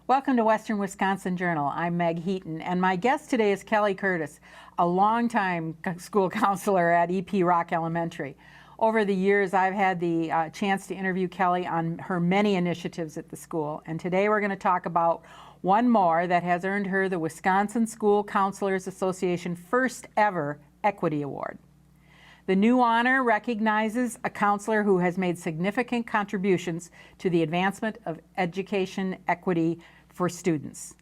Welcome to Western Wisconsin Journal. I'm Meg Heaton, and my guest today is Kelly Curtis, a longtime school counselor at EP Rock Elementary. Over the years, I've had the chance to interview Kelly on her many initiatives at the school, and today we're going to talk about one more that has earned her the Wisconsin School Counselors Association first ever Equity Award. The new honor recognizes a counselor who has made significant contributions to the advancement of education equity for students.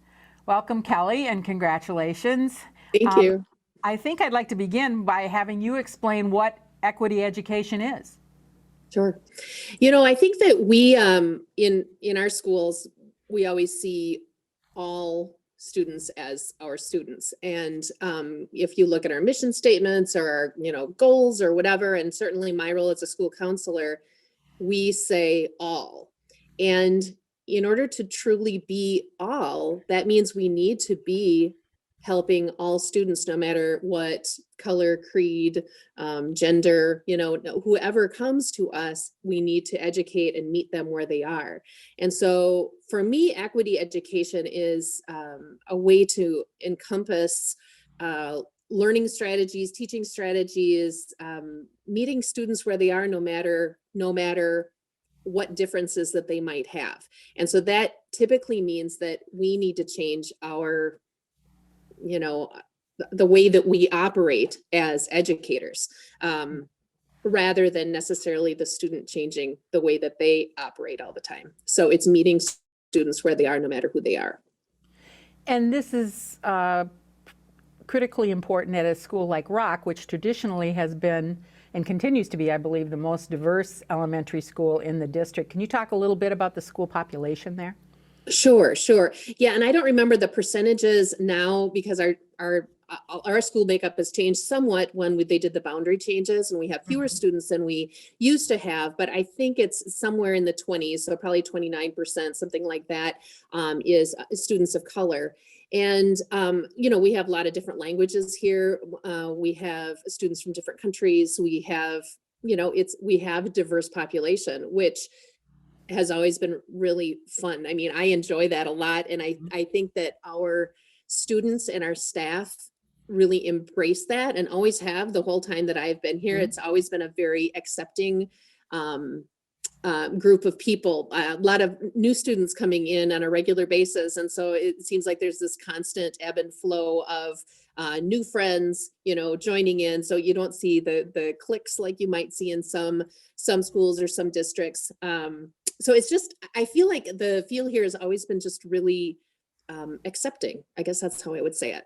Welcome, Kelly, and congratulations. Thank you. I think I'd like to begin by having you explain what equity education is. Sure. I think that we, in our schools, we always see all students as our students. And if you look at our mission statements or our, goals or whatever, and certainly my role as a school counselor, we say all. And in order to truly be all, that means we need to be helping all students, no matter what color, creed, gender, whoever comes to us, we need to educate and meet them where they are. And so for me, equity education is a way to encompass learning strategies, teaching strategies, meeting students where they are, no matter what differences that they might have. And so that typically means that we need to change our, the way that we operate as educators, rather than necessarily the student changing the way that they operate all the time. So it's meeting students where they are, no matter who they are. And this is critically important at a school like Rock, which traditionally has been and continues to be, I believe, the most diverse elementary school in the district. Can you talk a little bit about the school population there? Sure. Yeah, and I don't remember the percentages now because our school makeup has changed somewhat when they did the boundary changes, and we have fewer students than we used to have. But I think it's somewhere in the 20s, so probably 29%, something like that, is students of color. And, we have a lot of different languages here. We have students from different countries. We have, we have a diverse population, which has always been really fun. I mean, I enjoy that a lot. And I think that our students and our staff really embrace that and always have the whole time that I've been here. It's always been a very accepting group of people, a lot of new students coming in on a regular basis. And so it seems like there's this constant ebb and flow of new friends, joining in. So you don't see the cliques like you might see in some schools or some districts. So it's just, I feel like the feel here has always been just really accepting. I guess that's how I would say it.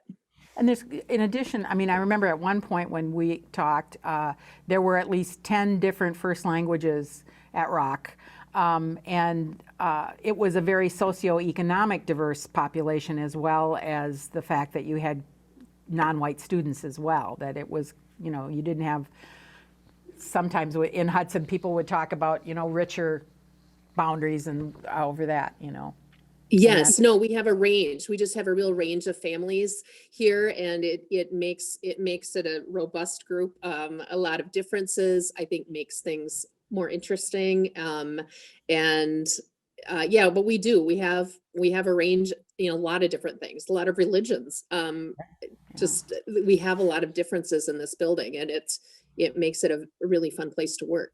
And there's, in addition, I mean, I remember at one point when we talked, there were at least 10 different first languages at Rock. And it was a very socioeconomic diverse population, as well as the fact that you had non-white students as well, that it was, you didn't have, sometimes in Hudson, people would talk about, richer boundaries and over that, Yes, no, we have a range. We just have a real range of families here, and it makes it a robust group. A lot of differences, I think, makes things more interesting. Yeah, but we have a range, a lot of different things, a lot of religions. Just we have a lot of differences in this building, and it makes it a really fun place to work.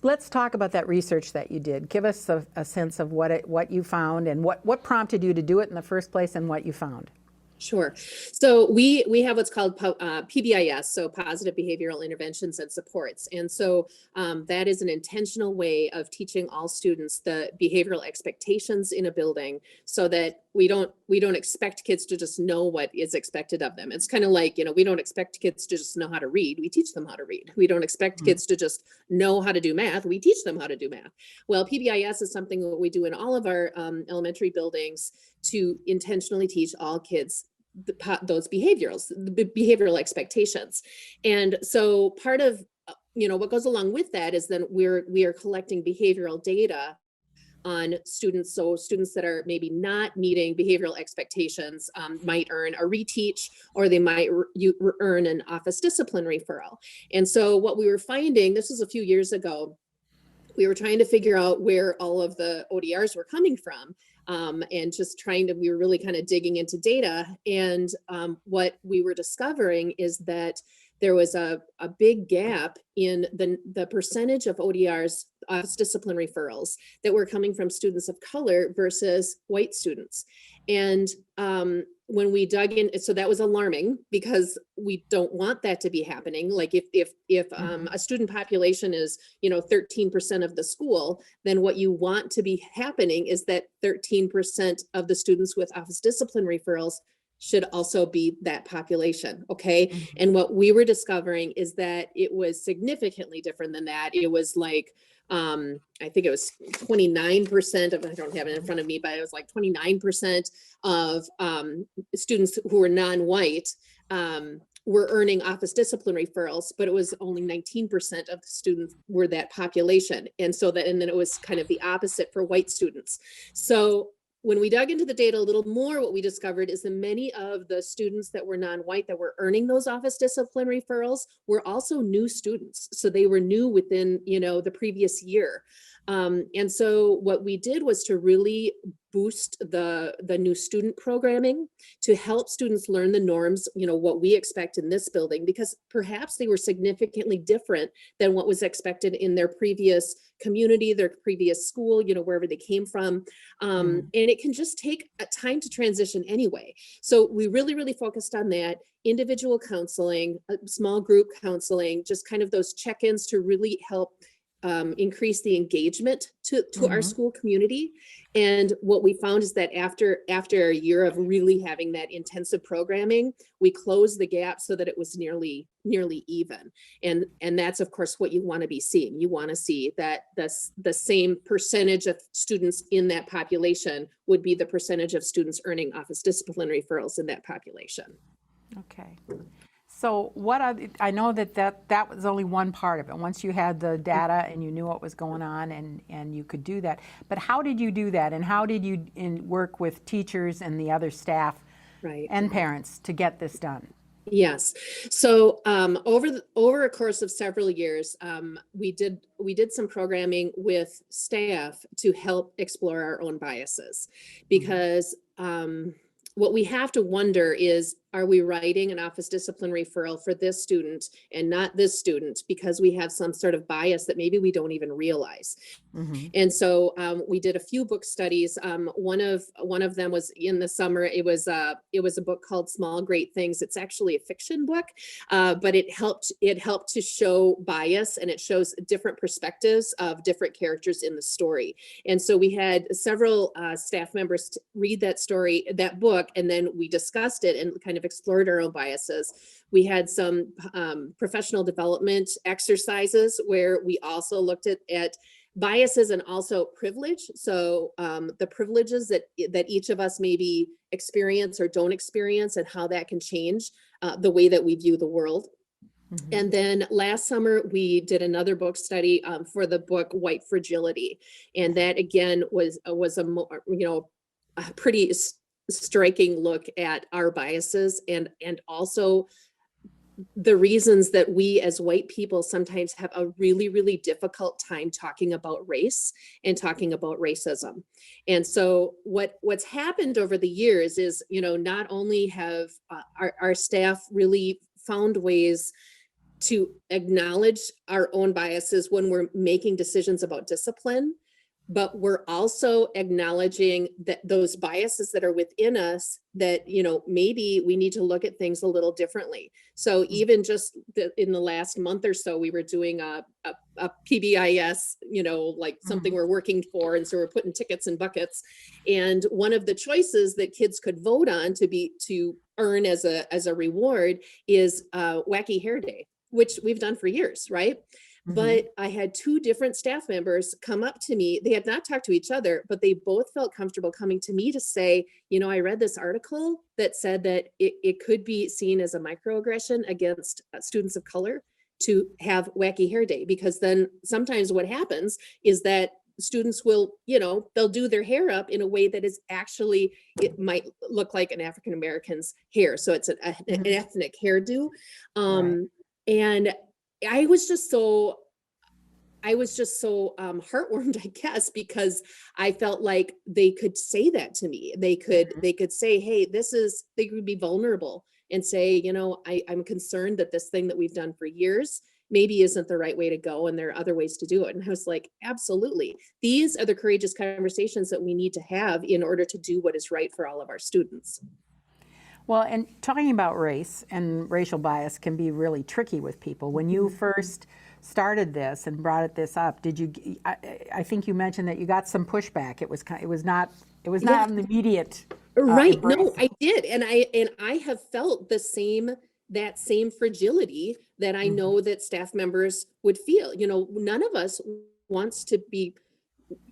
Let's talk about that research that you did. Give us a sense of what you found and what prompted you to do it in the first place and what you found. Sure. So we have what's called PBIS, so Positive Behavioral Interventions and Supports. And so that is an intentional way of teaching all students the behavioral expectations in a building, so that we don't expect kids to just know what is expected of them. It's kind of like, we don't expect kids to just know how to read. We teach them how to read. We don't expect kids to just know how to do math. We teach them how to do math. Well, PBIS is something that we do in all of our elementary buildings to intentionally teach all kids those behavioral expectations. And so part of what goes along with that is then we are collecting behavioral data on students. So students that are maybe not meeting behavioral expectations might earn a reteach, or they might earn an office discipline referral. And so what we were finding, this was a few years ago, we were trying to figure out where all of the ODRs were coming from. and just we were really kind of digging into data. And what we were discovering is that there was a big gap in the percentage of ODRs, office discipline referrals, that were coming from students of color versus white students. And when we dug in, so that was alarming, because we don't want that to be happening. Like if a student population is 13% of the school, then what you want to be happening is that 13% of the students with office discipline referrals should also be that population. Okay. And what we were discovering is that it was significantly different than that. It was like, I think it was 29% of, I don't have it in front of me, but it was like 29% of students who were non-white were earning office discipline referrals, but it was only 19% of the students were that population. And then it was kind of the opposite for white students. So when we dug into the data a little more, what we discovered is that many of the students that were non-white that were earning those office discipline referrals were also new students. So they were new within, the previous year. And so what we did was to really boost the new student programming to help students learn the norms, what we expect in this building, because perhaps they were significantly different than what was expected in their previous community, their previous school, wherever they came from. And it can just take a time to transition anyway. So we really, really focused on that. Individual counseling, small group counseling, just kind of those check-ins to really help increase the engagement to our school community. And what we found is that after a year of really having that intensive programming, we closed the gap so that it was nearly even. And that's of course what you want to be seeing. You want to see that the same percentage of students in that population would be the percentage of students earning office discipline referrals in that population. Okay. So I know that was only one part of it. Once you had the data and you knew what was going on and you could do that. But how did you do that? And how did you work with teachers and the other staff and parents to get this done? Yes. So over a course of several years, we did some programming with staff to help explore our own biases, because what we have to wonder is, are we writing an office discipline referral for this student and not this student because we have some sort of bias that maybe we don't even realize? And so we did a few book studies. One of them was in the summer. It was a book called Small Great Things. It's actually a fiction book, but it helped to show bias, and it shows different perspectives of different characters in the story. And so we had several staff members read that book, and then we discussed it and kind of explored our own biases. We had some professional development exercises where we also looked at biases and also privilege. So the privileges that each of us maybe experience or don't experience, and how that can change the way that we view the world. And then last summer, we did another book study for the book White Fragility. And that again was a pretty striking look at our biases and also the reasons that we as white people sometimes have a really, really difficult time talking about race and talking about racism. And so what's happened over the years is, not only have our staff really found ways to acknowledge our own biases when we're making decisions about discipline, but we're also acknowledging that those biases that are within us, that, maybe we need to look at things a little differently. So even just in the last month or so, we were doing a PBIS, like something we're working for. And so we're putting tickets in buckets. And one of the choices that kids could vote on to earn as a reward is Wacky Hair Day, which we've done for years, right? But I had two different staff members come up to me. They had not talked to each other, but they both felt comfortable coming to me to say, I read this article that said that it could be seen as a microaggression against students of color to have Wacky Hair Day, because then sometimes what happens is that students will, they'll do their hair up in a way that is actually, it might look like an African American's hair. So it's an ethnic hairdo. And I was just so I was just so heartwarmed, I guess, because I felt like they could say that to me. They could say, hey, they could be vulnerable and say, I'm concerned that this thing that we've done for years maybe isn't the right way to go, and there are other ways to do it. And I was like, absolutely. These are the courageous conversations that we need to have in order to do what is right for all of our students. Well, and talking about race and racial bias can be really tricky with people. When you first started this and brought this up, did you? I think you mentioned that you got some pushback. It was not an immediate. Right. No, embrace. I did. And I have felt that same fragility that I know that staff members would feel. None of us wants to be,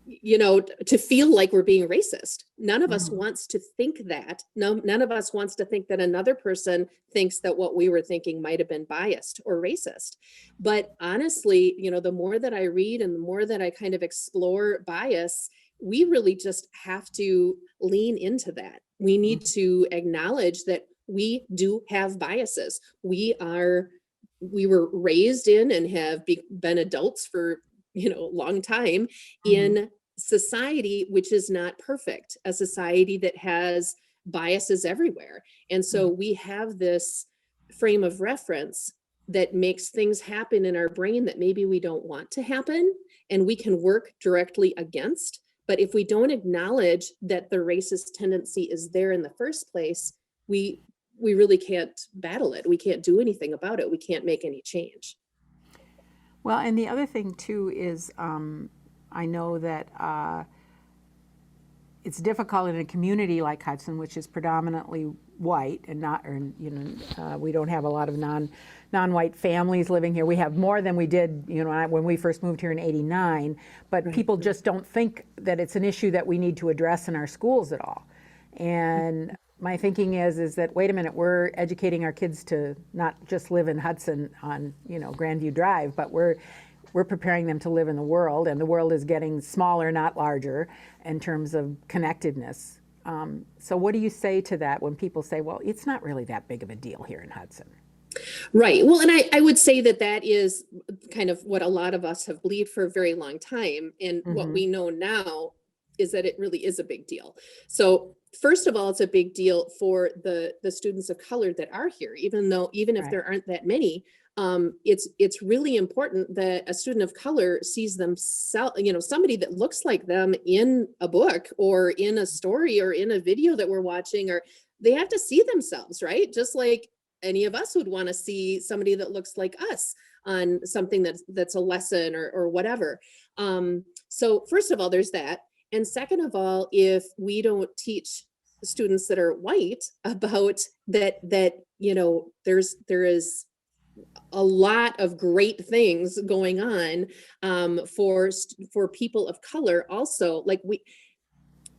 to feel like we're being racist. None of us wants to think that. No, none of us wants to think that another person thinks that what we were thinking might have been biased or racist. But honestly, the more that I read and the more that I kind of explore bias, we really just have to lean into that. We need to acknowledge that we do have biases. We were raised in and have been adults for, a long time in society, which is not perfect, a society that has biases everywhere. And so we have this frame of reference that makes things happen in our brain that maybe we don't want to happen, and we can work directly against. But if we don't acknowledge that the racist tendency is there in the first place, we really can't battle it. We can't do anything about it. We can't make any change. Well, and the other thing too is I know that it's difficult in a community like Hudson, which is predominantly white and not, or, we don't have a lot of non-white families living here. We have more than we did, when we first moved here in '89, but people just don't think that it's an issue that we need to address in our schools at all. And my thinking is that, wait a minute, we're educating our kids to not just live in Hudson on, Grandview Drive, but we're preparing them to live in the world, and the world is getting smaller, not larger, in terms of connectedness. So what do you say to that when people say, well, it's not really that big of a deal here in Hudson? Right. Well, and I would say that is kind of what a lot of us have believed for a very long time. And what we know now is that it really is a big deal. So first of all, it's a big deal for the students of color that are here, even if there aren't that many. It's really important that a student of color sees themselves, somebody that looks like them in a book or in a story or in a video that we're watching, or they have to see themselves, right? Just like any of us would want to see somebody that looks like us on something that's a lesson or whatever. So first of all, there's that. And second of all, if we don't teach students that are white about that, there is a lot of great things going on for people of color also. Like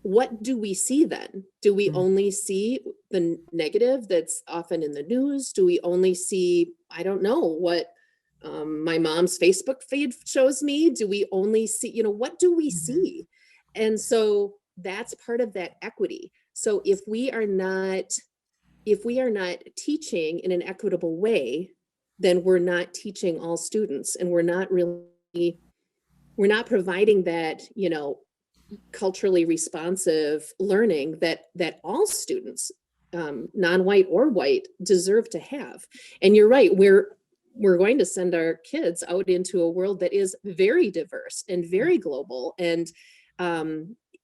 what do we see then? Do we only see the negative that's often in the news? Do we only see, I don't know, what my mom's Facebook feed shows me? Do we only see, what do we see? And so that's part of that equity. So if we are not teaching in an equitable way, then we're not teaching all students, and we're not providing that, culturally responsive learning that all students, non-white or white, deserve to have. And you're right, we're going to send our kids out into a world that is very diverse and very global. And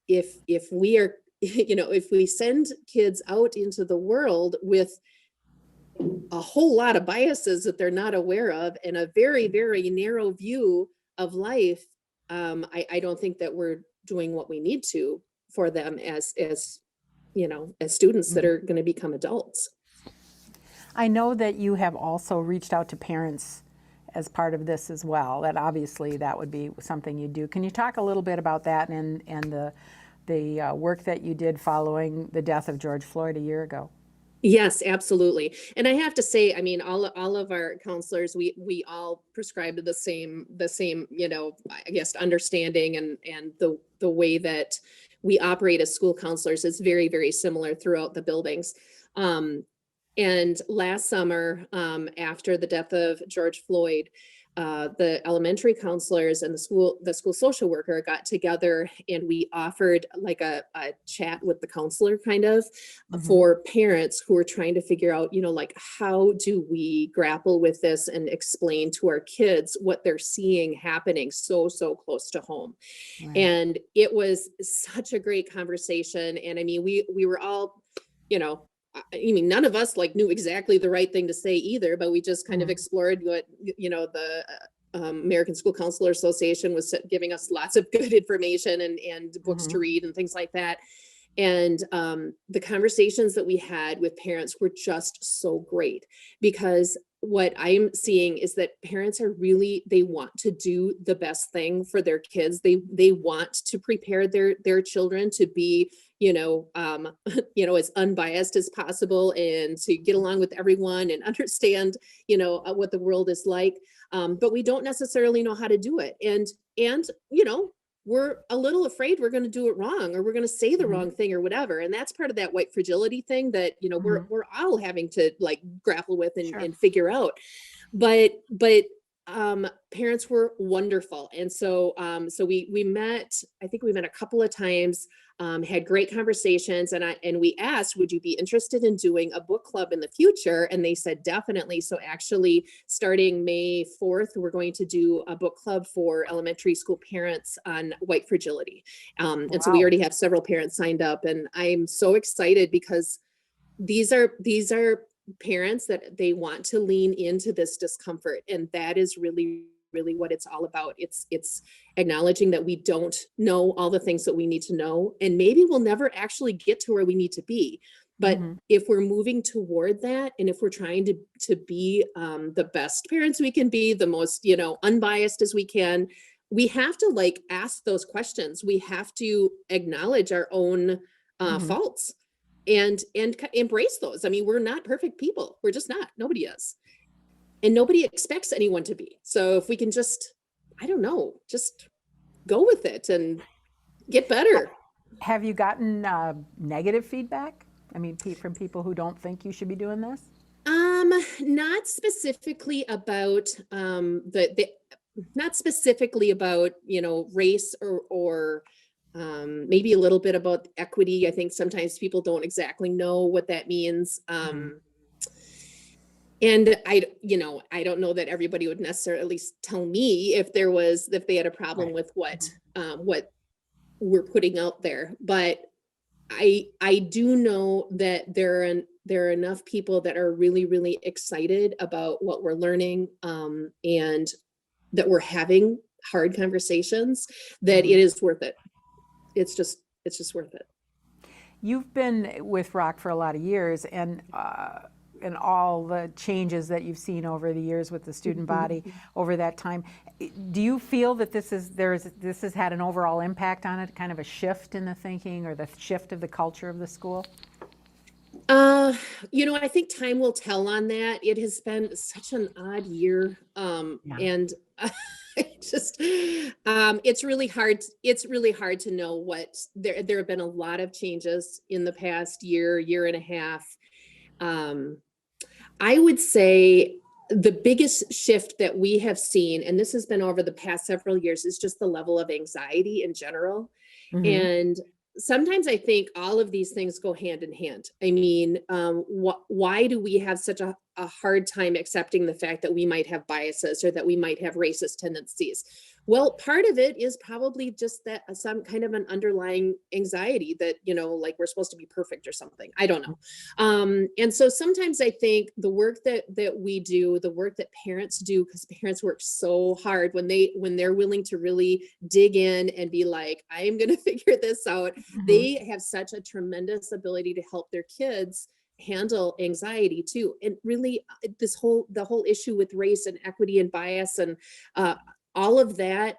if we are, if we send kids out into the world with a whole lot of biases that they're not aware of and a very, very narrow view of life, I don't think that we're doing what we need to for them as students that are going to become adults. I know that you have also reached out to parents as part of this as well. That obviously that would be something you do. Can you talk a little bit about that and the work that you did following the death of George Floyd a year ago? Yes, absolutely. And I have to say, I mean, all of our counselors, we all prescribe to the same, I guess, understanding, and the way that we operate as school counselors is very, very similar throughout the buildings. And last summer, after the death of George Floyd, the elementary counselors and the school social worker got together, and we offered like a chat with the counselor kind of for parents who are trying to figure out, like, how do we grapple with this and explain to our kids what they're seeing happening so close to home. Right. And it was such a great conversation. And I mean, we were all, I mean, none of us like knew exactly the right thing to say either, but we just kind of explored what, the American School Counselor Association was giving us lots of good information and books to read and things like that. And the conversations that we had with parents were just so great, because what I'm seeing is that parents are really, they want to do the best thing for their kids. They want to prepare their children to be, as unbiased as possible, and to get along with everyone and understand, what the world is like. But we don't necessarily know how to do it. And we're a little afraid we're going to do it wrong, or we're going to say the wrong thing or whatever. And that's part of that white fragility thing that, we're all having to like grapple with and figure out. But parents were wonderful. And so, we met, I think we met a couple of times, had great conversations, and we asked, would you be interested in doing a book club in the future? And they said, definitely. So actually starting May 4th, we're going to do a book club for elementary school parents on white fragility. And so we already have several parents signed up, and I'm so excited because these are parents that they want to lean into this discomfort. And that is really what it's all about. It's acknowledging that we don't know all the things that we need to know, and maybe we'll never actually get to where we need to be. But if we're moving toward that, and if we're trying to be the best parents we can be, the most, unbiased as we can, we have to like ask those questions. We have to acknowledge our own faults and embrace those. I mean, we're not perfect people. We're just not. Nobody is. And nobody expects anyone to be. So if we can just, I don't know, just go with it and get better. Have you gotten negative feedback? I mean, from people who don't think you should be doing this? Not specifically about not specifically about, race or maybe a little bit about equity. I think sometimes people don't exactly know what that means. And I don't know that everybody would necessarily tell me if they had a problem with what we're putting out there. But I do know that there are enough people that are really excited about what we're learning, and that we're having hard conversations, that it is worth it. It's just worth it. You've been with Rock for a lot of years, and all the changes that you've seen over the years with the student body over that time. Do you feel that this has had an overall impact on it, kind of a shift in the thinking or the shift of the culture of the school? I think time will tell on that. It has been such an odd year. And it's really hard to know what there have been a lot of changes in the past year and a half. I would say the biggest shift that we have seen, and this has been over the past several years, is just the level of anxiety in general. And sometimes I think all of these things go hand in hand. I mean, why do we have such a hard time accepting the fact that we might have biases or that we might have racist tendencies? Well, part of it is probably just that some kind of an underlying anxiety that, like we're supposed to be perfect or something. I don't know. And so sometimes I think the work that we do, the work that parents do, because parents work so hard when they're willing to really dig in and be like, I am going to figure this out. They have such a tremendous ability to help their kids handle anxiety too. And really the whole issue with race and equity and bias and all of that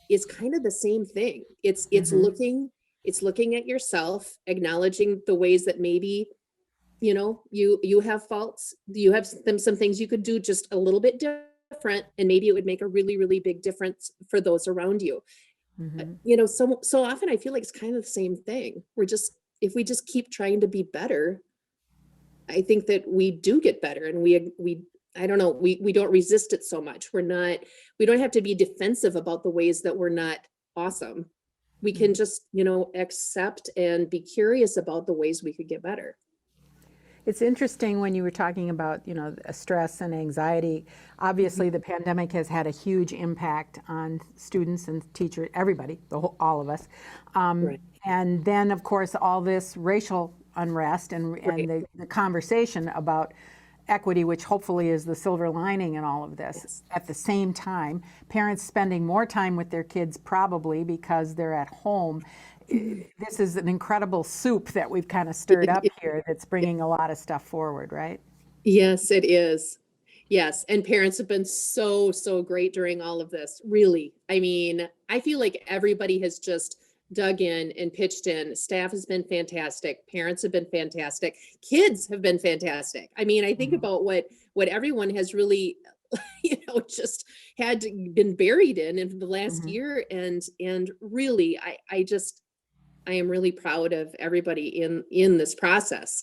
is kind of the same thing. It's looking at yourself, acknowledging the ways that maybe, you have faults, you have some things you could do just a little bit different, and maybe it would make a really big difference for those around you. So often I feel like it's kind of the same thing. If we just keep trying to be better, I think that we do get better, and we I don't know, we don't resist it so much. We don't have to be defensive about the ways that we're not awesome. We can just, accept and be curious about the ways we could get better. It's interesting when you were talking about, stress and anxiety. Obviously, the pandemic has had a huge impact on students and teachers, everybody, all of us. Right. And then, of course, all this racial unrest and the conversation about equity, which hopefully is the silver lining in all of this. Yes. At the same time, parents spending more time with their kids probably because they're at home. This is an incredible soup that we've kind of stirred up here that's bringing a lot of stuff forward, right? Yes, it is. Yes. And parents have been so, so great during all of this. Really. I mean, I feel like everybody has just dug in and pitched in. Staff has been fantastic. Parents have been fantastic. Kids have been fantastic. I mean, I think about what everyone has really, just had been buried in the last year. And really, I am really proud of everybody in this process.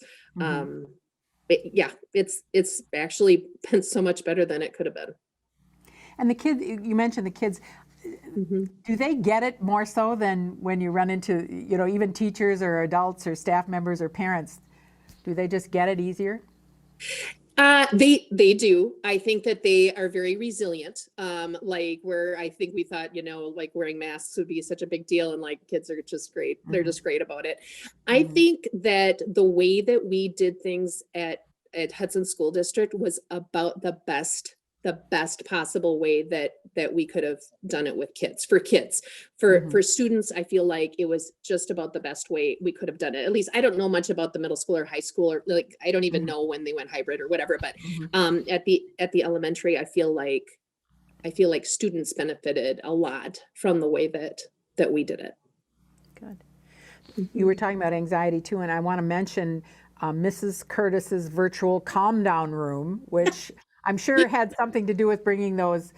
It's actually been so much better than it could have been. And the kids, you mentioned the kids, do they get it more so than when you run into, even teachers or adults or staff members or parents? Do they just get it easier? They do. I think that they are very resilient. Like where I think we thought, like wearing masks would be such a big deal, and like kids are just great. They're just great about it. I think that the way that we did things at Hudson School District was about the best possible way that we could have done it with kids. For students, I feel like it was just about the best way we could have done it. At least I don't know much about the middle school or high school, or like I don't even know when they went hybrid or whatever, but at the elementary, I feel like students benefited a lot from the way that we did it. Good. You were talking about anxiety too, and I want to mention Mrs. Curtis's virtual calm down room, which I'm sure had something to do with bringing those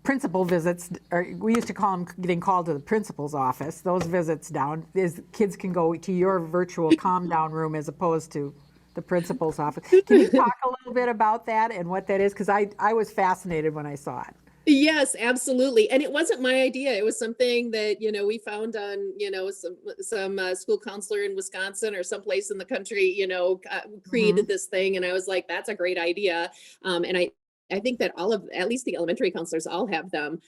principal visits, or we used to call them getting called to the principal's office, those visits down. Kids can go to your virtual calm down room as opposed to the principal's office. Can you talk a little bit about that and what that is? Because I was fascinated when I saw it. Yes, absolutely. And it wasn't my idea. It was something that, we found on, some school counselor in Wisconsin or someplace in the country, created this thing. And I was like, that's a great idea. And I think that at least the elementary counselors all have them.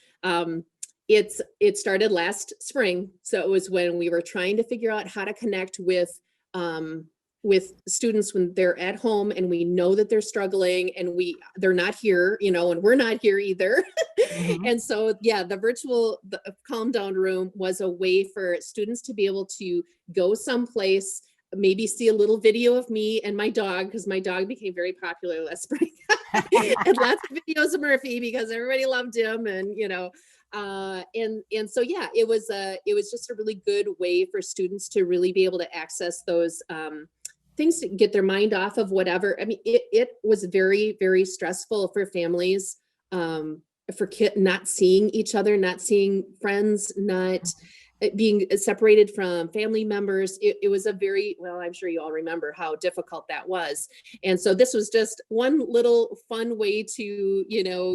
It started last spring. So it was when we were trying to figure out how to connect with students when they're at home and we know that they're struggling and they're not here, and we're not here either. And so, the virtual calm down room was a way for students to be able to go someplace, maybe see a little video of me and my dog, because my dog became very popular last spring. And lots of videos of Murphy because everybody loved him. And, and so, it was just a really good way for students to really be able to access those, things to get their mind off of whatever. I mean, it was very, very stressful for families, for kids not seeing each other, not seeing friends, not being separated from family members. It was I'm sure you all remember how difficult that was. And so this was just one little fun way to,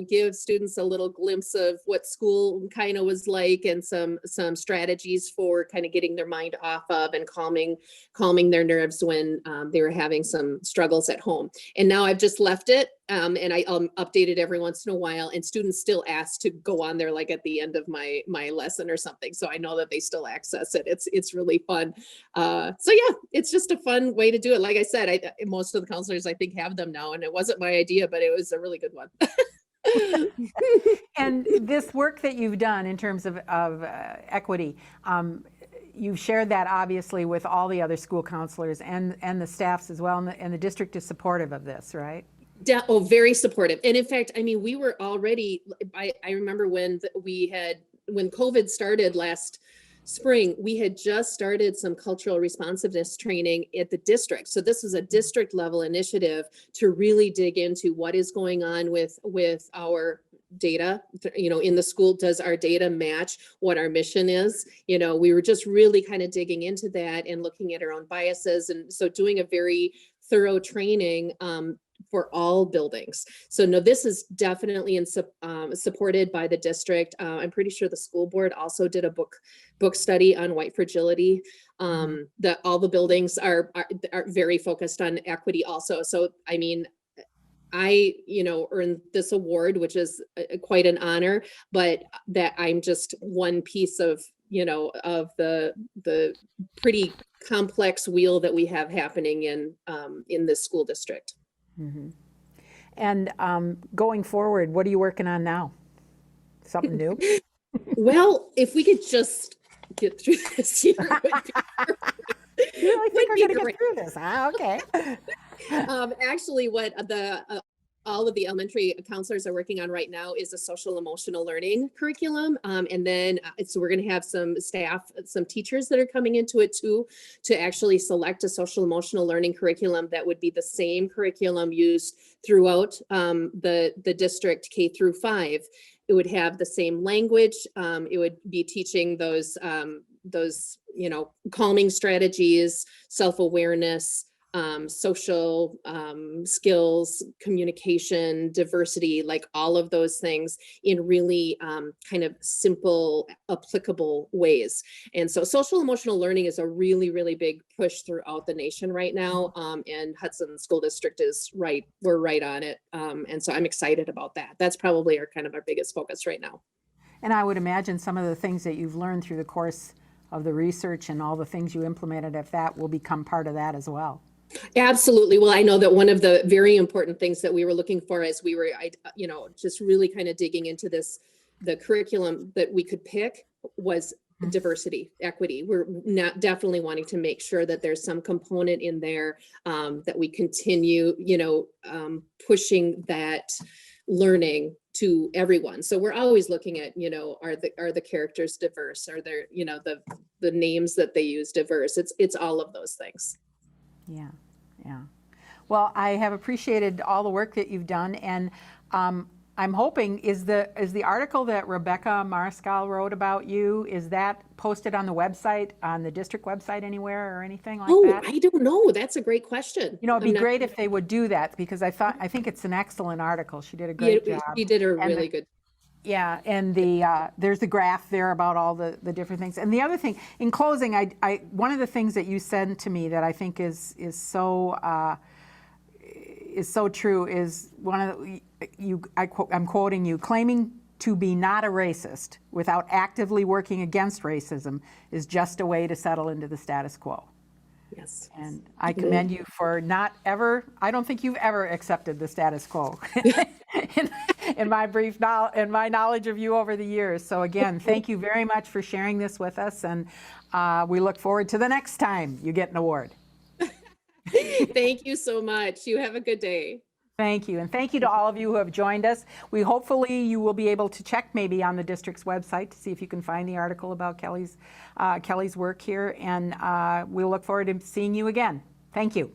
give students a little glimpse of what school kind of was like, and some strategies for kind of getting their mind off of and calming their nerves when they were having some struggles at home. And now I've just left it. And I update it every once in a while, and students still ask to go on there, like at the end of my lesson or something. So I know that they still access it. It's really fun. It's just a fun way to do it. Like I said, most of the counselors I think have them now, and it wasn't my idea, but it was a really good one. And this work that you've done in terms of equity, you've shared that obviously with all the other school counselors and the staffs as well, and the district is supportive of this, right? Very supportive. And in fact, I mean, we were already, I remember when COVID started last spring, we had just started some cultural responsiveness training at the district. So this was a district level initiative to really dig into what is going on with our data, in the school. Does our data match what our mission is? We were just really kind of digging into that and looking at our own biases. And so doing a very thorough training, for all buildings. So no, this is definitely supported by the district. I'm pretty sure the school board also did a book study on white fragility. That all the buildings are very focused on equity also. So, I mean, I, earned this award, which is quite an honor, but that I'm just one piece of, of the pretty complex wheel that we have happening in this school district. And going forward, what are you working on now? Something new? Well, if we could just get through this year, would be You really think we're would be going to great. get through this? Okay. Actually, what all of the elementary counselors are working on right now is a social emotional learning curriculum. And then so we're going to have some staff, some teachers that are coming into it too, to actually select a social emotional learning curriculum that would be the same curriculum used throughout the district K through 5. It would have the same language. It would be teaching those calming strategies, self-awareness, social skills, communication, diversity, like all of those things in really kind of simple, applicable ways. And so social emotional learning is a really, really big push throughout the nation right now. And Hudson School District we're right on it. And so I'm excited about that. That's probably our biggest focus right now. And I would imagine some of the things that you've learned through the course of the research and all the things you implemented, if that will become part of that as well. Absolutely. Well, I know that one of the very important things that we were looking for as we were, just really kind of digging into the curriculum that we could pick was diversity, equity. We're not definitely wanting to make sure that there's some component in there that we continue, pushing that learning to everyone. So we're always looking at, are the characters diverse? Are there, the names that they use diverse? It's all of those things. Yeah. Well, I have appreciated all the work that you've done, and I'm hoping is the article that Rebecca Mariscal wrote about you, is that posted on the website, on the district website anywhere or anything like that? I don't know. That's a great question. It'd be great if they would do that, because I think it's an excellent article. She did a great job. She did a really good. Yeah, and there's the graph there about all the different things. And the other thing, in closing, one of the things that you said to me that I think is so true is I'm quoting you, claiming to be not a racist without actively working against racism is just a way to settle into the status quo. Yes. And I commend you for I don't think you've ever accepted the status quo in my knowledge of you over the years. So again, thank you very much for sharing this with us. And we look forward to the next time you get an award. Thank you so much. You have a good day. Thank you. And thank you to all of you who have joined us. Hopefully you will be able to check maybe on the district's website to see if you can find the article about Kelly's work here. And we'll look forward to seeing you again. Thank you.